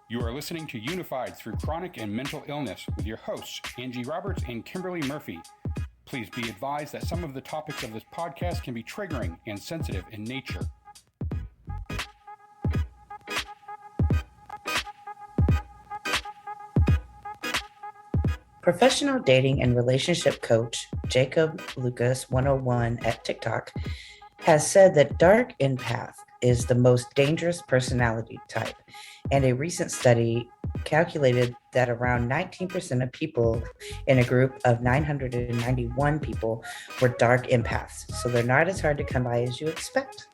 You are listening to Unified Through Chronic and Mental Illness with your hosts, Angie Roberts and Kimberly Murphy. Please be advised that some of the topics of this podcast can be triggering and sensitive in nature. Professional dating and relationship coach Jacob Lucas 101 at TikTok has said that Dark Empath is the most dangerous personality type, and a recent study calculated that around 19% of people in a group of 991 people were Dark Empaths, so they're not as hard to come by as you expect.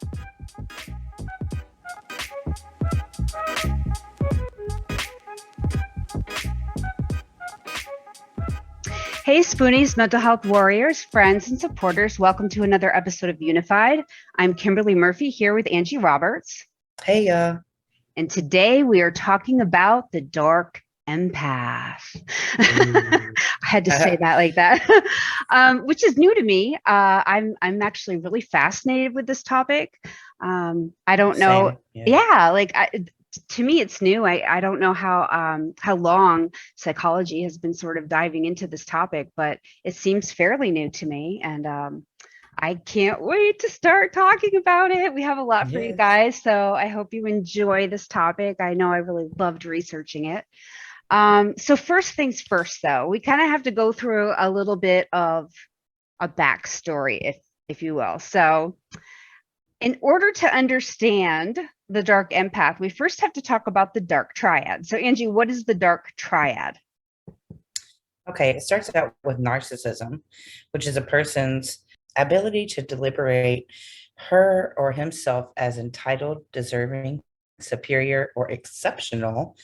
Hey, Spoonies, mental health warriors, friends, and supporters. Welcome to another episode of Unified. I'm Kimberly Murphy here with Angie Roberts. Hey, and today we are talking about the Dark Empath. I had to say that like that, which is new to me. I'm actually really fascinated with this topic. I don't know. To me, it's new. I don't know how long psychology has been sort of diving into this topic, but it seems fairly new to me. And I can't wait to start talking about it. We have a lot for you guys, so I hope you enjoy this topic. I know I really loved researching it. So first things first, though, we kind of have to go through a little bit of a backstory, if you will. So in order to understand the Dark Empath, we first have to talk about the Dark Triad. So Angie, what is the Dark Triad? Okay, it starts out with narcissism, which is a person's ability to deliberate her or himself as entitled, deserving, superior, or exceptional,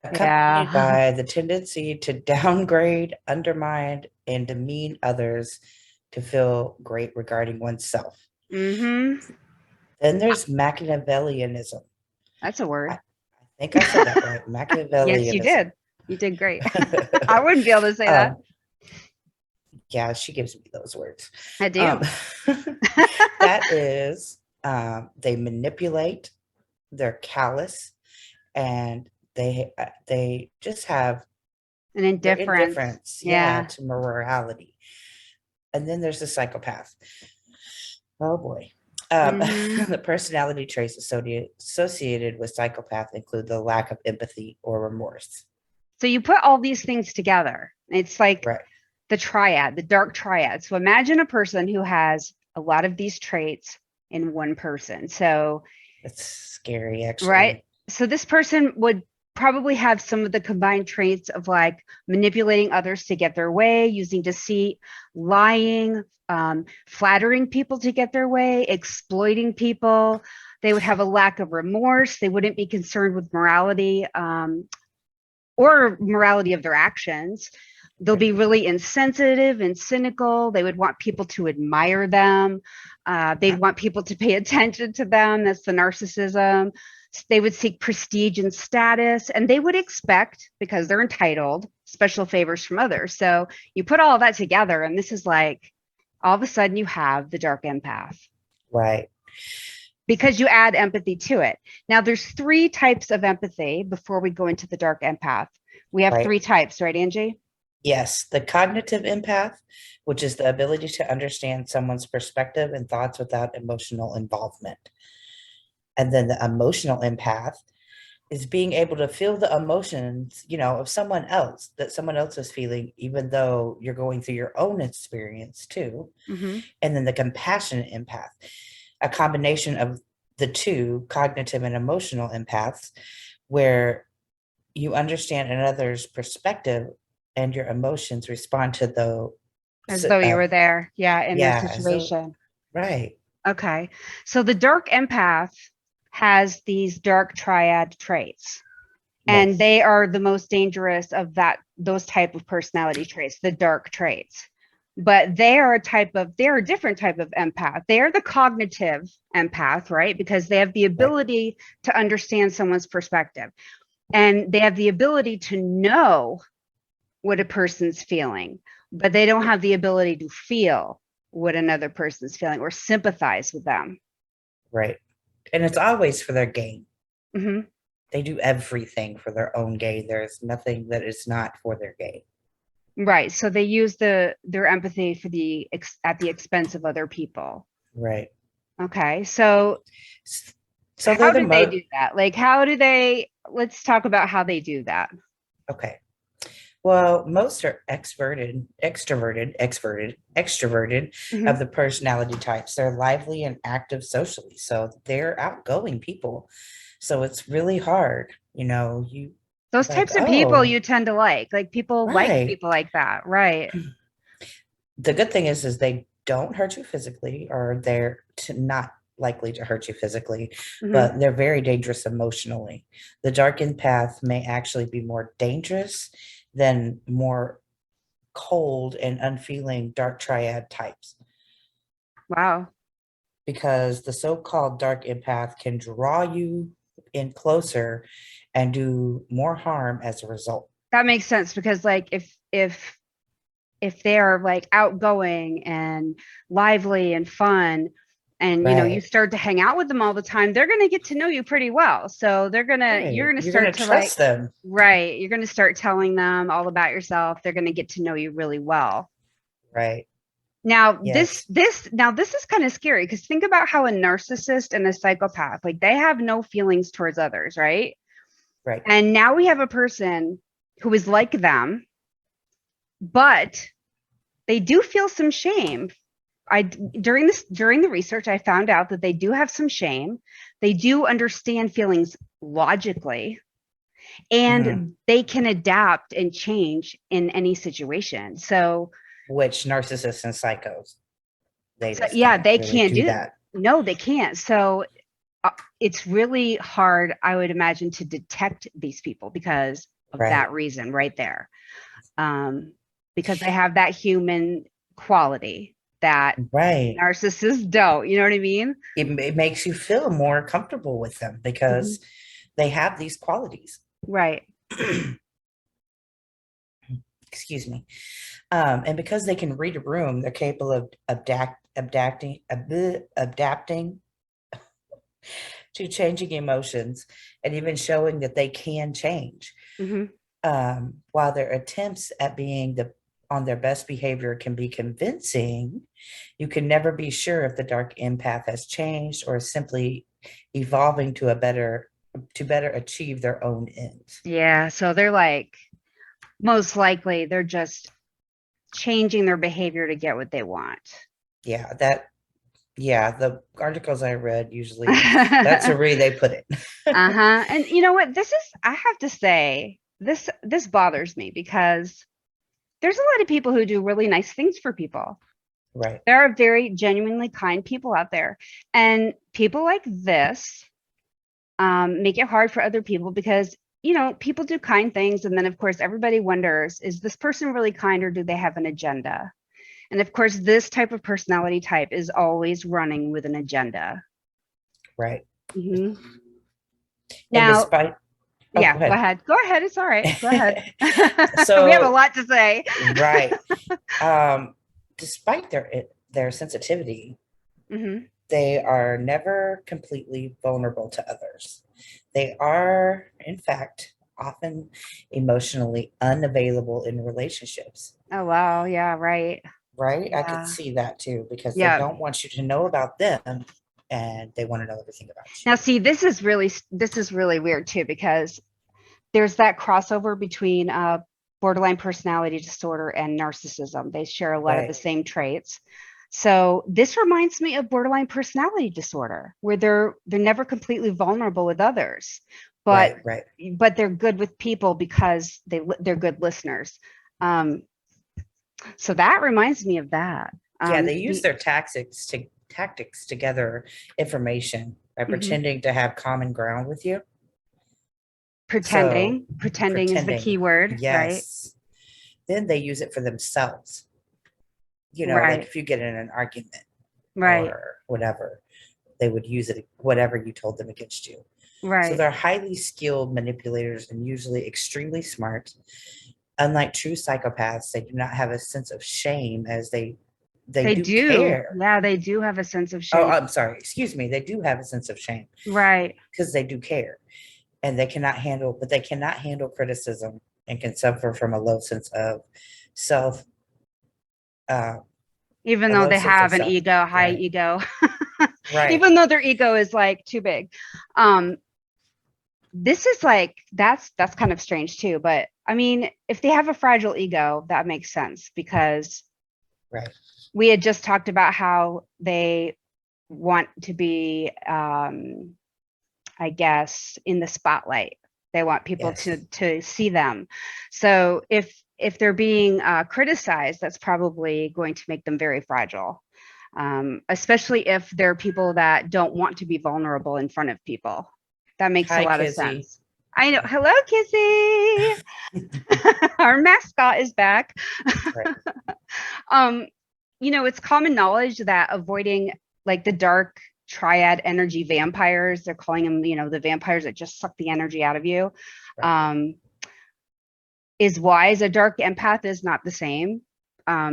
accompanied by the tendency to downgrade, undermine, and demean others to feel great regarding oneself. Mm-hmm. Then there's Machiavellianism. That's a word. I think I said that right. Machiavellianism. Yes, you did. You did great. I wouldn't be able to say that. Yeah, she gives me those words. I do. That is, they manipulate, they're callous, and they just have an indifference. To morality. And then there's the psychopath. Oh boy. The personality traits associated with psychopath include the lack of empathy or remorse. So you put all these things together. It's like the triad, the Dark Triad. So imagine a person who has a lot of these traits in one person. So it's scary, actually. Right. So this person would probably have some of the combined traits of like manipulating others to get their way, using deceit, lying, flattering people to get their way, exploiting people. They would have a lack of remorse. They wouldn't be concerned with morality or morality of their actions. They'll be really insensitive and cynical. They would want people to admire them. They'd want people to pay attention to them. That's the narcissism. They would seek prestige and status, and they would expect, because they're entitled, special favors from others. So you put all of that together, and this is like, all of a sudden you have the Dark Empath. Right. Because you add empathy to it. Now there's 3 types of empathy before we go into the Dark Empath. We have 3 types, right, Angie? Yes. The cognitive empath, which is the ability to understand someone's perspective and thoughts without emotional involvement. And then the emotional empath is being able to feel the emotions, of someone else, that someone else is feeling, even though you're going through your own experience too. Mm-hmm. And then the compassionate empath, a combination of the 2, cognitive and emotional empaths, where you understand another's perspective and your emotions respond to as though you were there. In their situation. Right. Okay. So the Dark Empath has these Dark Triad traits, and they are the most dangerous of those type of personality traits, the dark traits. But they are a different type of empath. They are the cognitive empath, right? Because they have the ability to understand someone's perspective, and they have the ability to know what a person's feeling, but they don't have the ability to feel what another person's feeling or sympathize with them. Right. And it's always for their gain. Mm-hmm. They do everything for their own gain. There's nothing that is not for their gain. Right. So they use their empathy for at the expense of other people. Right. Okay. So they're how the do they do that? Like, let's talk about how they do that. Okay. Well, most are extroverted of the personality types. They're lively and active socially. So they're outgoing people. So it's really hard. Those types of people you tend to like people like people like that. Right. The good thing is they don't hurt you physically, or they're not likely to hurt you physically, but they're very dangerous emotionally. The dark empath may actually be more dangerous than more cold and unfeeling dark triad types. Wow. Because the so-called dark empath can draw you in closer and do more harm as a result. That makes sense, because like if they're like outgoing and lively and fun, and you start to hang out with them all the time, they're going to get to know you pretty well. So you're going to start to trust them. Right. You're going to start telling them all about yourself. They're going to get to know you really well. Right. Now, this is kind of scary, because think about how a narcissist and a psychopath, like, they have no feelings towards others, right? Right. And now we have a person who is like them, but they do feel some shame. During the research, I found out that they do have some shame. They do understand feelings logically, and they can adapt and change in any situation. So, which narcissists and psychos, they can't do that. No, they can't. So it's really hard, I would imagine, to detect these people because of that reason right there. Because they have that human quality that narcissists don't. You know what I mean? It makes you feel more comfortable with them because they have these qualities. Right. Excuse me. And because they can read a room, they're capable of adapting to changing emotions and even showing that they can change. While their attempts at being on their best behavior can be convincing, you can never be sure if the dark empath has changed or is simply evolving to better achieve their own ends. Yeah. So they're like, most likely they're just changing their behavior to get what they want. Yeah, the articles I read, usually that's the way they put it. And you know what? I have to say, this bothers me, because there's a lot of people who do really nice things for people. Right. There are very genuinely kind people out there. And people like this make it hard for other people, because people do kind things, and then of course everybody wonders, is this person really kind, or do they have an agenda? And of course this type of personality type is always running with an agenda. Right. Now, go ahead. It's all right. Go ahead. So we have a lot to say. Right. Despite their sensitivity, they are never completely vulnerable to others. They are, in fact, often emotionally unavailable in relationships. Oh, wow. Yeah, right. Right? Yeah. I could see that too, because they don't want you to know about them, and they want to know everything about you. Now, see, this is really weird too, because there's that crossover between borderline personality disorder and narcissism. They share a lot of the same traits. So this reminds me of borderline personality disorder, where they're never completely vulnerable with others, but they're good with people because they're good listeners. So that reminds me of that. They use their tactics to gather information by pretending to have common ground with you. Pretending is the key word. Yes. Right? Then they use it for themselves. Like if you get in an argument, or whatever, they would use it, whatever you told them, against you. Right. So they're highly skilled manipulators and usually extremely smart. Unlike true psychopaths, they do not have a sense of shame, as they do care. Yeah, they do have a sense of shame. Oh, I'm sorry. Excuse me. They do have a sense of shame. Right. Because they do care. and they cannot handle criticism and can suffer from a low sense of self. Even A though low they sense of have an self. ego, high Right. ego, Right. even though their ego is like too big. This is like, that's kind of strange too. But I mean, if they have a fragile ego, that makes sense, because Right. we had just talked about how they want to be, I guess, in the spotlight. They want people Yes. to see them. So if they're being criticized, that's probably going to make them very fragile, especially if they're people that don't want to be vulnerable in front of people. That makes a Hi, lot of Kizzy. sense. I know. Hello, Kissy. Our mascot is back. Right. It's common knowledge that avoiding like the dark triad energy vampires, they're calling them, the vampires that just suck the energy out of you, Right. is wise. A dark empath is not the same.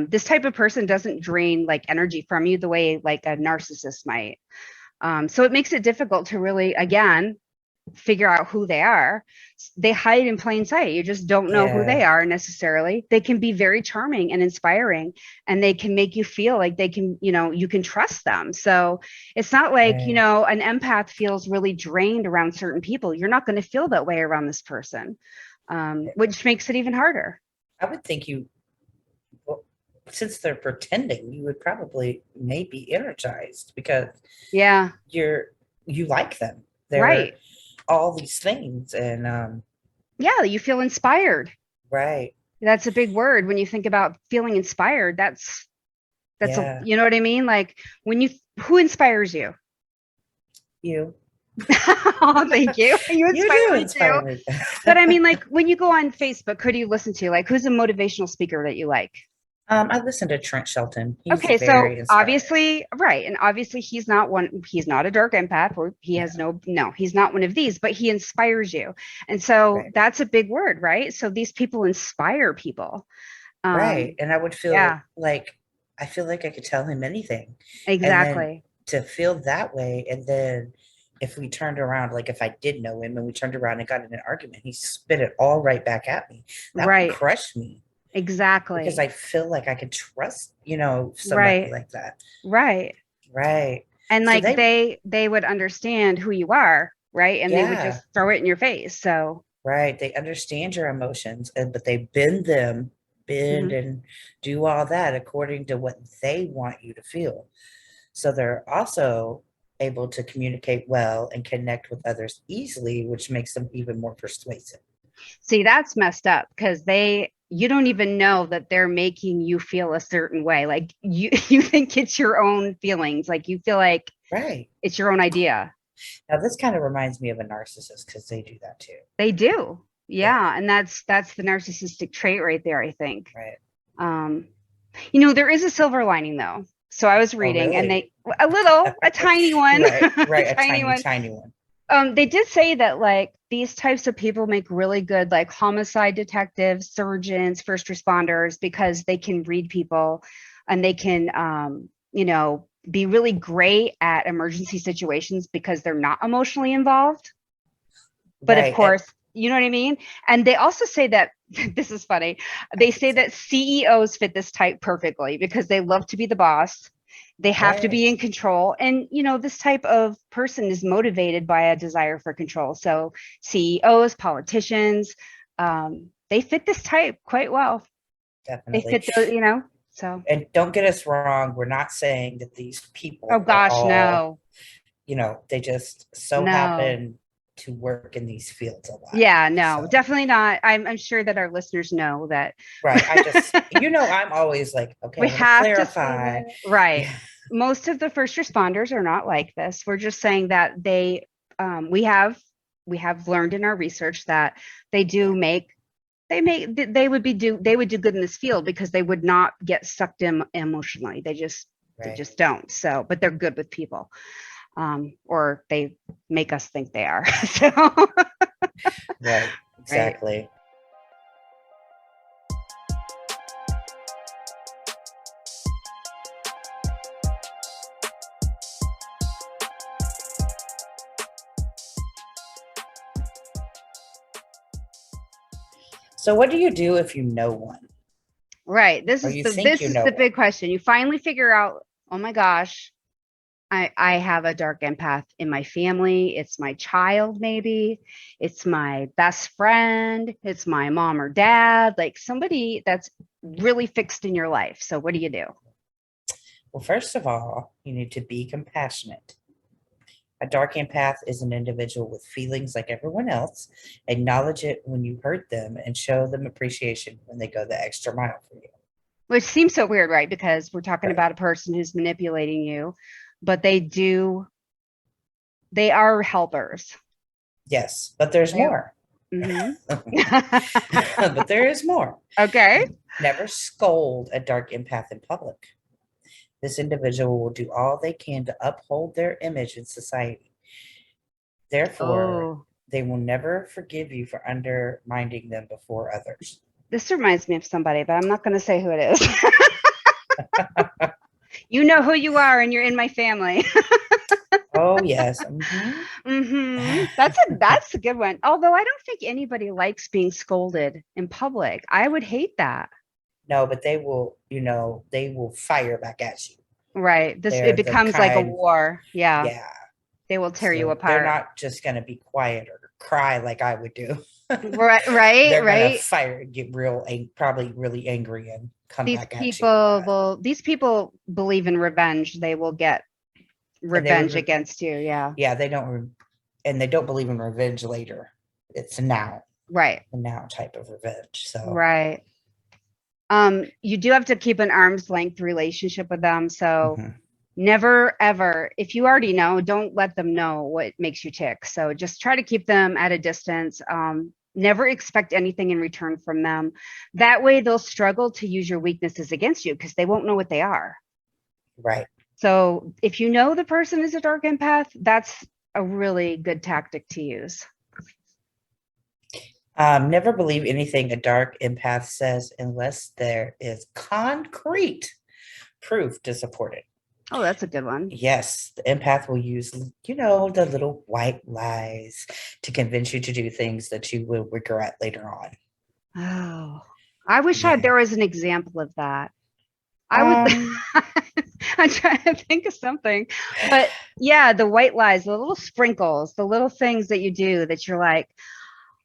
This type of person doesn't drain like energy from you the way like a narcissist might. So it makes it difficult to really, again, figure out who they are. They hide in plain sight. You just don't know who they Yeah. are necessarily. They can be very charming and inspiring, and they can make you feel like they can, you can trust them. So it's not like, Right. an empath feels really drained around certain people. You're not going to feel that way around this person, which makes it even harder. I would think well, since they're pretending, you would probably maybe energized because Yeah, you like them. They're right. all these things, and Yeah, you feel inspired. right. That's a big word when you think about feeling inspired. That's a, Yeah. you know what I mean? Like when who inspires you? You. Oh, thank you. You You inspire do me too. inspire me. But I mean, like when you go on Facebook, who do you listen to? Like who's a motivational speaker that you like? I listened to Trent Shelton. He's Okay, so very inspiring. obviously, right. And obviously he's not a dark empath, or he has No. no, he's not one of these, but he inspires you. And so Right. that's a big word, right? So these people inspire people. Right. Um, And yeah, I feel like I could tell him anything. And then exactly. to feel that way, and then if we turned around, like if I did know him and we turned around and got in an argument, he spit it all right back at me. That would Right. crush me because Exactly. I feel like I could trust, somebody Right. like that. Right. Right. And So like they would understand who you are, right? And they would yeah, just throw it in your face. So, right. They understand your emotions, but they bend mhm. and do all that according to what they want you to feel. So they're also able to communicate well and connect with others easily, which makes them even more persuasive. See, that's messed up because you don't even know that they're making you feel a certain way. Like you you think it's your own feelings. Like you feel like Right. it's your own idea. Now, this kind of reminds me of a narcissist because they do that too. They do. Yeah. Yeah, and that's the narcissistic trait right there, I think. Right. Um, there is a silver lining though. So I was Oh, reading and really? a tiny one, Right. a Right. A tiny tiny, one. tiny one. They did say that like these types of people make really good like homicide detectives, surgeons, first responders, because they can read people and they can be really great at emergency situations because they're not emotionally involved. But of Right. And course, you know what I mean? And they also say that this is funny. They say that CEOs fit this type perfectly because they love to be the boss. They have to right. be in control. And, this type of person is motivated by a desire for control. So CEOs, politicians, they fit this type quite well. They Definitely. fit the. So, And don't get us wrong. We're not saying that these oh people are gosh, all, no, they just so no. happen to work in these fields a lot. Yeah, no, So, definitely not. I'm sure that our listeners know that. right. I'm always like, okay, I We want to have to say clarify. that. Right. Yeah. Most of the first responders are not like this. We're just saying that we have learned in our research that they do make they would do good in this field because they would not get sucked in emotionally. They Right. just don't. So, but they're good with people. Or they make us think they are. So, Right. right. Exactly. So what do you do if you know one? Right. This Or is you the think this you is know the one? big question. You finally figure out, oh my gosh, I have a dark empath in my family. It's my child, maybe. It's my best friend. It's my mom or dad, like somebody that's really fixed in your life. So what do you do? Well, first of all, you need to be compassionate. A dark empath is an individual with feelings like everyone else. Acknowledge it when you hurt them and show them appreciation when they go the extra mile for you. Which seems so weird, right? Because we're talking Right. about a person who's manipulating you, but they are helpers. Yes, but there's more. Mm-hmm. But there is more. Okay. Never scold a dark empath in public. This individual will do all they can to uphold their image in society. Therefore, Oh, they will never forgive you for undermining them before others. this reminds me of somebody, but I'm not going to say who it is. You know who you are, and you're in my family. Oh, yes. Mhm. That's a good one. Although I don't think anybody likes being scolded in public. I would hate that. No, but they will fire back at you. Right. It They're the becomes like a kind, war. Yeah. yeah. They will tear you So they're apart. not just going to be quiet or cry like I would do. Right, right, They're going to right. fire, get probably really angry and come These back at you with people that. these people believe in revenge. They will get And they revenge would, against you. Yeah. yeah, and they don't believe in revenge later. It's Right. a now type of revenge. So, Right. You do have to keep an arm's length relationship with them. So mhm. never ever, if you already know, don't let them know what makes you tick. So just try to keep them at a distance. Never expect anything in return from them. That way they'll struggle to use your weaknesses against you because they won't know what they are. Right. So if you know the person is a dark empath, that's a really good tactic to use. Never believe anything a dark empath says unless there is concrete proof to support it. Oh, that's a good one. Yes, the empath will use, the little white lies to convince you to do things that you will regret later on. Oh, I wish Yeah. there was an example of that. I would. Um, I'm trying to think of something, but yeah, the white lies, the little sprinkles, the little things that you do that you're like,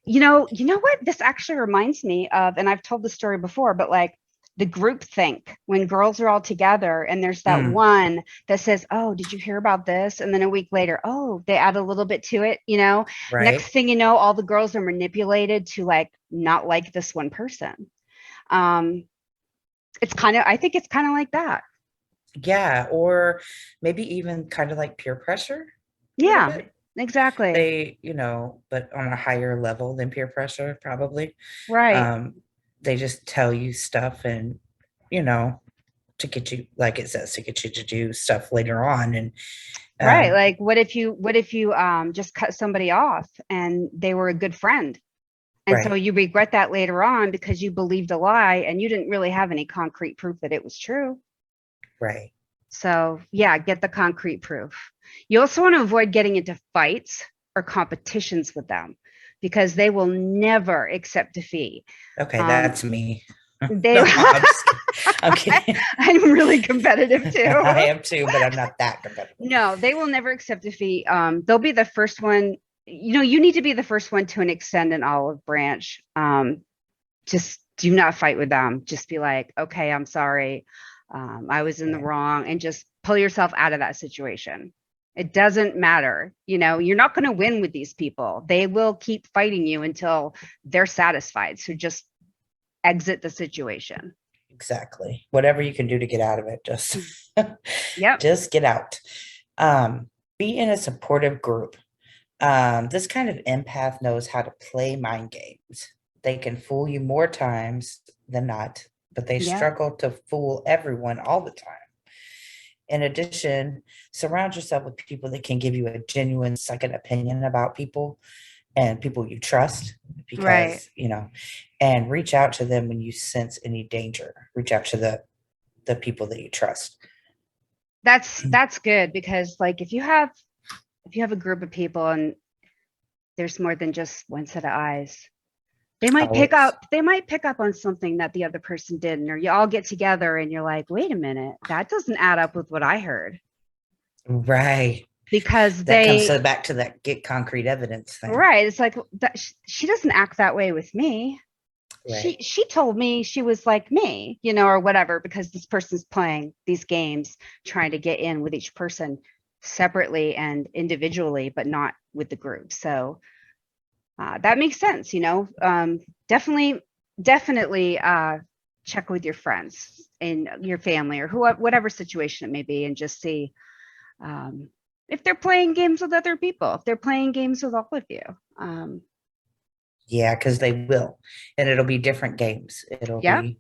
you know what? This actually reminds me of, and I've told the story before, but like the group think when girls are all together and there's that mm, one that says, "Oh, did you hear about this?" And then a week later, oh, they add a little bit to it, Next right. thing you know, all the girls are manipulated to like not like this one person. Um, I think it's kind of like that. Yeah. Or maybe even kind of like peer pressure a little Yeah, bit. exactly. But on a higher level than peer pressure, probably. Right. Um, they just tell you stuff and, you know, to get you, like it says, to get you to do stuff later on. And Right. um, Like what if you just cut somebody off and they were a good friend? And so right, you regret that later on because you believed a lie and you didn't really have any concrete proof that it was true. right. So, yeah, get the concrete proof. You also want to avoid getting into fights or competitions with them because they will never accept defeat. Okay, Um, that's me. they No, I'm just kidding. I'm kidding. I'm really competitive too. I am too, but I'm not that competitive. No, they will never accept defeat. They'll be the first one. You need to be the first one to extend an olive branch. Just do not fight with them. Just be like, okay, I'm sorry. I was in the Right. wrong, and just pull yourself out of that situation. It doesn't matter. You're not going to win with these people. They will keep fighting you until they're satisfied. So just exit the situation. Exactly. Whatever you can do to get out of it, just Yep. just get out. Um, be in a supportive group. This kind of empath knows how to play mind games. They can fool you more times than not, but they Yep. struggle to fool everyone all the time. In addition, surround yourself with people that can give you a genuine second opinion about people and people you trust Right. because, and reach out to them when you sense any danger. Reach out to the people that you trust. That's good because like if you have a group of people and there's more than just one set of eyes, They might Oh, pick up on something that the other person didn't, or you all get together and you're like, wait a minute, that doesn't add up with what I heard. right. Because That comes they, back to that get concrete evidence thing. right, it's like that she doesn't act that way with me. Right. She told me she was like me, or whatever, because this person's playing these games trying to get in with each person separately and individually, but not with the group. So that makes sense. Definitely check with your friends and your family or whatever situation it may be, and just see if they're playing games with other people, if they're playing games with all of you. Yeah, because they will, and it'll be different games. It'll Yeah, be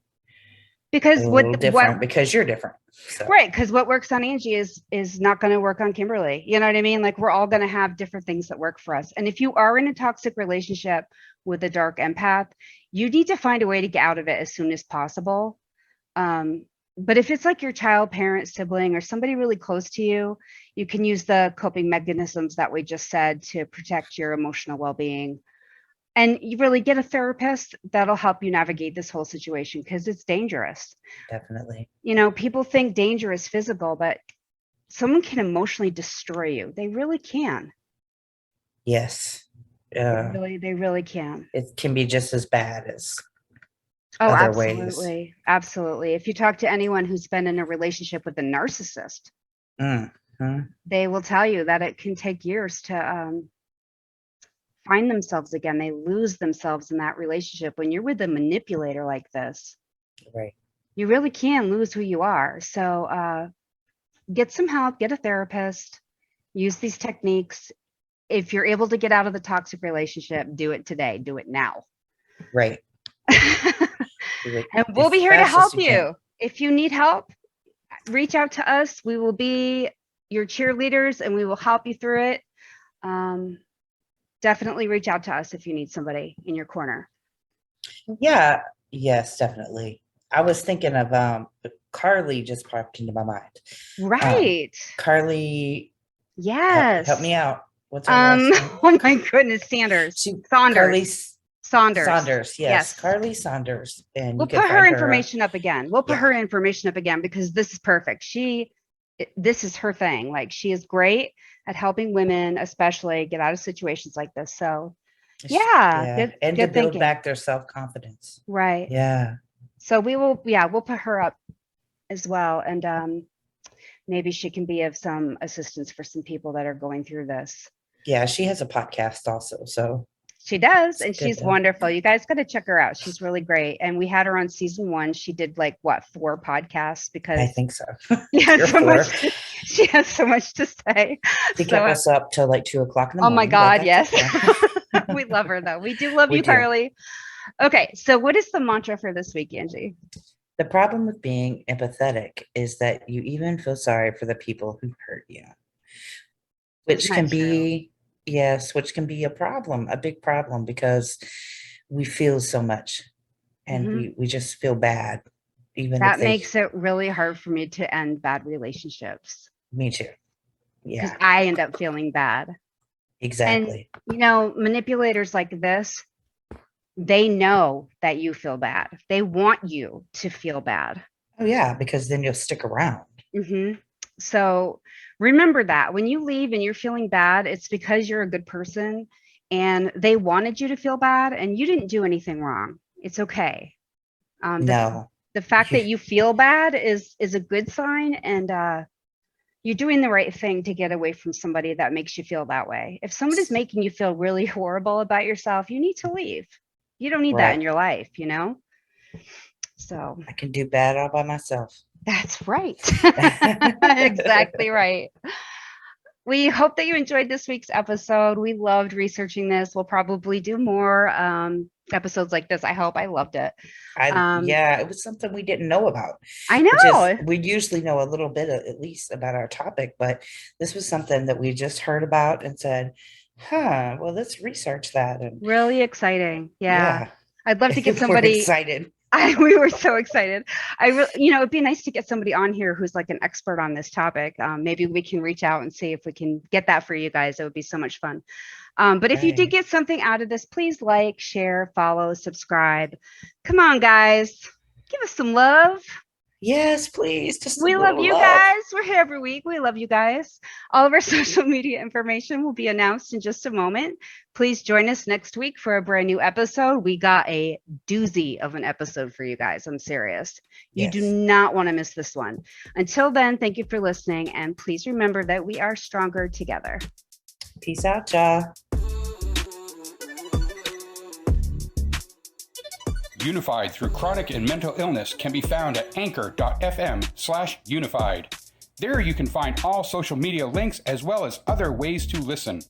because a what little different because you're different. So. right, because what works on Angie is not going to work on Kimberly. You know what I mean? Like, we're all going to have different things that work for us. And if you are in a toxic relationship with a dark empath, you need to find a way to get out of it as soon as possible. But if it's like your child, parent, sibling, or somebody really close to you, you can use the coping mechanisms that we just said to protect your emotional well-being. And you really get a therapist that'll help you navigate this whole situation, because it's dangerous. Definitely. People think danger is physical, but someone can emotionally destroy you. They really can. Yes. They really can. It can be just as bad as Oh, other absolutely. ways. Absolutely. If you talk to anyone who's been in a relationship with a narcissist, they will tell you that it can take years to find themselves again. They lose themselves in that relationship. When you're with a manipulator like this, Right. you really can lose who you are. So get some help, get a therapist, use these techniques. If you're able to get out of the toxic relationship, do it today. Do it now. Right. And we'll be here to help you. If you need help, reach out to us. We will be your cheerleaders and we will help you through it. Definitely reach out to us if you need somebody in your corner. Yeah. Yes, definitely. I was thinking of Carly just popped into my mind. Right. Carly. Yes. Help me out. What's her last name? Oh my goodness, Saunders. Saunders. Yes. Carly Saunders. And we'll put her information up again. We'll put her information up again because this is perfect. This is her thing. Like, she is great at helping women, especially, get out of situations like this. So and good to build thinking. back their self-confidence. Right. Yeah. So we'll put her up as well. And maybe she can be of some assistance for some people that are going through this. Yeah, she has a podcast also. So she does, and she's wonderful. You guys got to check her out. She's really great. And we had her on season 1. She did 4 podcasts because I think so. She has so much to say. She kept us up till 2:00 in the morning. Oh my God, yes. Okay. We love her though. We do love you, Carly. Okay, so what is the mantra for this week, Angie? The problem with being empathetic is that you even feel sorry for the people who hurt you, which can be a problem, a big problem, because we feel so much and we just feel bad. Even that makes it really hard for me to end bad relationships. Me too. Yeah. Because I end up feeling bad. Exactly. And manipulators like this, they know that you feel bad. They want you to feel bad. Oh yeah, because then you'll stick around. So remember that when you leave and you're feeling bad, it's because you're a good person and they wanted you to feel bad and you didn't do anything wrong. It's okay. No. The fact that you feel bad is a good sign, and you're doing the right thing to get away from somebody that makes you feel that way. If somebody's making you feel really horrible about yourself, you need to leave. You don't need that in your life, So I can do bad all by myself. That's right. Exactly right. We hope that you enjoyed this week's episode. We loved researching this. We'll probably do more episodes like this. I hope. I loved it. It was something we didn't know about. I know. We usually know a little bit, at least, about our topic, but this was something that we just heard about and said, well, let's research that. And really exciting. Yeah. I'd love to get somebody excited. We were so excited. It'd be nice to get somebody on here who's like an expert on this topic. Maybe we can reach out and see if we can get that for you guys. It would be so much fun. But if you did get something out of this, please like, share, follow, subscribe. Come on, guys. Give us some love. Yes, please. Just we love you guys. We're here every week. We love you guys. All of our social media information will be announced in just a moment. Please join us next week for a brand new episode. We got a doozy of an episode for you guys. I'm serious. You do not want to miss this one. Until then, thank you for listening. And please remember that we are stronger together. Peace out, y'all. Unified Through Chronic and Mental Illness can be found at anchor.fm/unified. There you can find all social media links as well as other ways to listen.